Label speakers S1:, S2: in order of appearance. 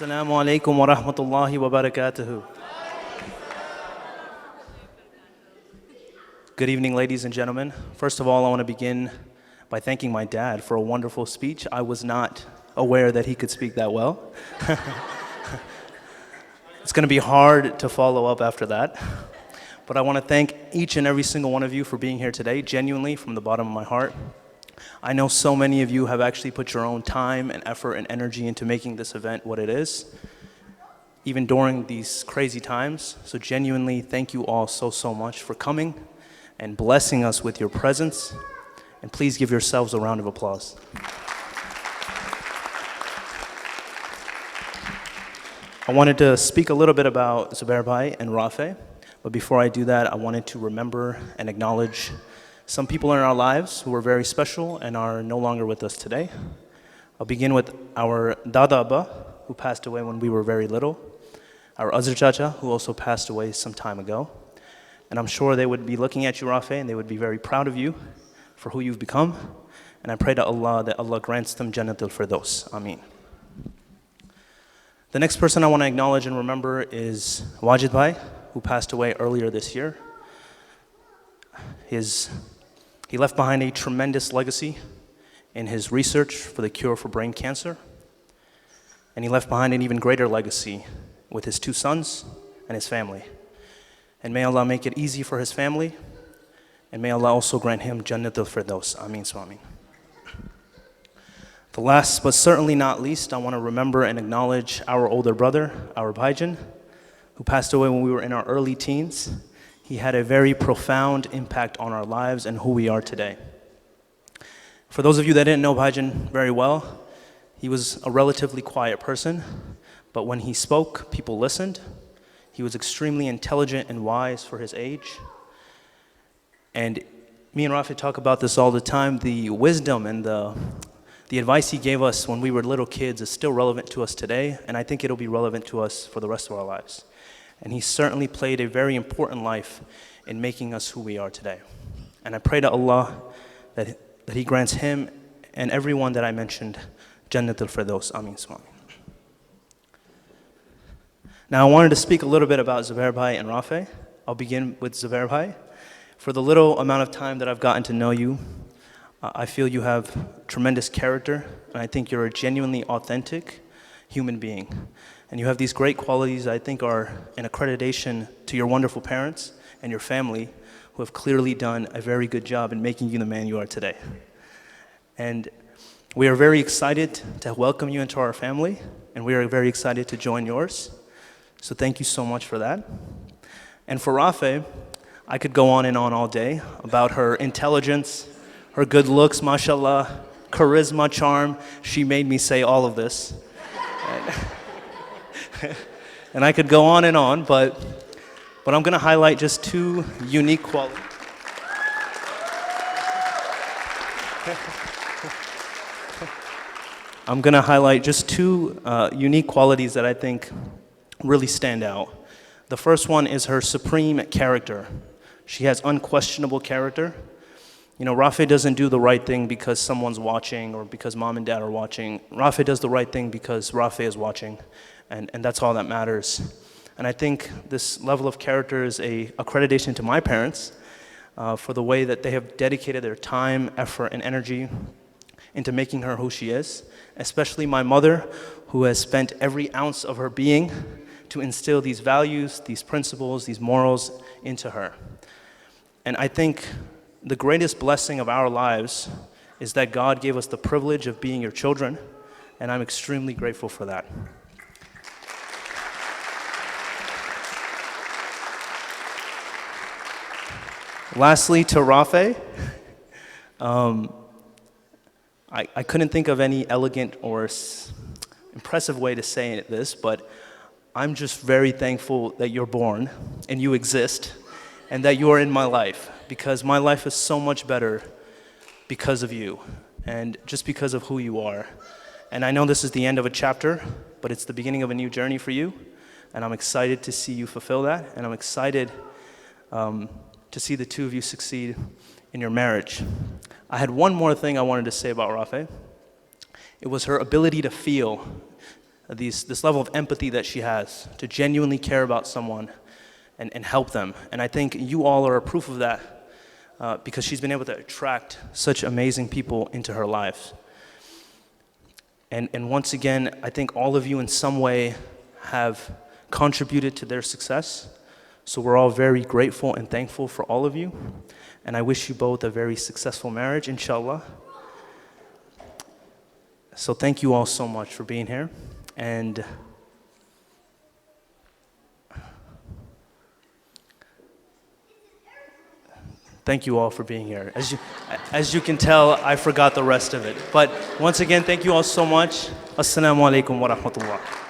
S1: Assalamu alaikum wa rahmatullahi wa barakatuhu. Good evening, ladies and gentlemen. First of all, I want to begin by thanking my dad for a wonderful speech. I was not aware that he could speak that well. It's going to be hard to follow up after that. But I want to thank each and every single one of you for being here today, genuinely, from the bottom of my heart. I know so many of you have actually put your own time and effort and energy into making this event what it is, even during these crazy times. So genuinely, thank you all so much for coming and blessing us with your presence. And please give yourselves a round of applause. I wanted to speak a little bit about Zubair Bhai and Rafay, but before I do that, I wanted to remember and acknowledge some people in our lives who were very special and are no longer with us today. I'll begin with our Dada Abba, who passed away when we were very little, our Azr Chacha, who also passed away some time ago. And I'm sure they would be looking at you, Rafay, and they would be very proud of you for who you've become. And I pray to Allah that Allah grants them Jannatul Firdaus. Ameen. The next person I want to acknowledge and remember is Wajid Bhai, who passed away earlier this year. He left behind a tremendous legacy in his research for the cure for brain cancer. And he left behind an even greater legacy with his 2 sons and his family. And may Allah make it easy for his family. And may Allah also grant him Jannatul Firdaus. Ameen Swami. The last but certainly not least, I want to remember and acknowledge our older brother, our Bhaijan, who passed away when we were in our early teens. He had a very profound impact on our lives and who we are today. For those of you that didn't know Bhaijan very well, he was a relatively quiet person, but when he spoke, people listened. He was extremely intelligent and wise for his age. And me and Rafay talk about this all the time. The wisdom and the advice he gave us when we were little kids is still relevant to us today, and I think it'll be relevant to us for the rest of our lives. And he certainly played a very important life in making us who we are today. And I pray to Allah that he grants him and everyone that I mentioned Jannatul Firdaus. Ameen Swami. Now I wanted to speak a little bit about Zubair Bhai and Rafay. I'll begin with Zubair Bhai. For the little amount of time that I've gotten to know you, I feel you have tremendous character, and I think you're a genuinely authentic human being. And you have these great qualities I think are an accreditation to your wonderful parents and your family, who have clearly done a very good job in making you the man you are today. And we are very excited to welcome you into our family, and we are very excited to join yours. So thank you so much for that. And for Rafay, I could go on and on all day about her intelligence, her good looks, mashallah, charisma, charm. She made me say all of this. And I could go on and on, but I'm going to highlight just 2 unique qualities. I'm going to highlight just 2 unique qualities that I think really stand out. The first one is her supreme character. She has unquestionable character. You know, Rafay doesn't do the right thing because someone's watching or because mom and dad are watching. Rafay does the right thing because Rafay is watching, and that's all that matters. And I think this level of character is a accreditation to my parents for the way that they have dedicated their time, effort, and energy into making her who she is, especially my mother, who has spent every ounce of her being to instill these values, these principles, these morals into her. And I think the greatest blessing of our lives is that God gave us the privilege of being your children, and I'm extremely grateful for that. Lastly, to Rafay, I couldn't think of any elegant or impressive way to say this, but I'm just very thankful that you're born and you exist and that you are in my life, because my life is so much better because of you and just because of who you are. And I know this is the end of a chapter, but it's the beginning of a new journey for you, and I'm excited to see you fulfill that, and I'm excited to see the 2 of you succeed in your marriage. I had one more thing I wanted to say about Rafay. It was her ability to feel. this level of empathy that she has to genuinely care about someone and help them. And I think you all are a proof of that because she's been able to attract such amazing people into her life. And once again, I think all of you in some way have contributed to their success. So we're all very grateful and thankful for all of you. And I wish you both a very successful marriage, inshallah. So thank you all so much for being here. And thank you all for being here. As you can tell, I forgot the rest of it. But once again, thank you all so much. Assalamu alaikum wa rahmatullah.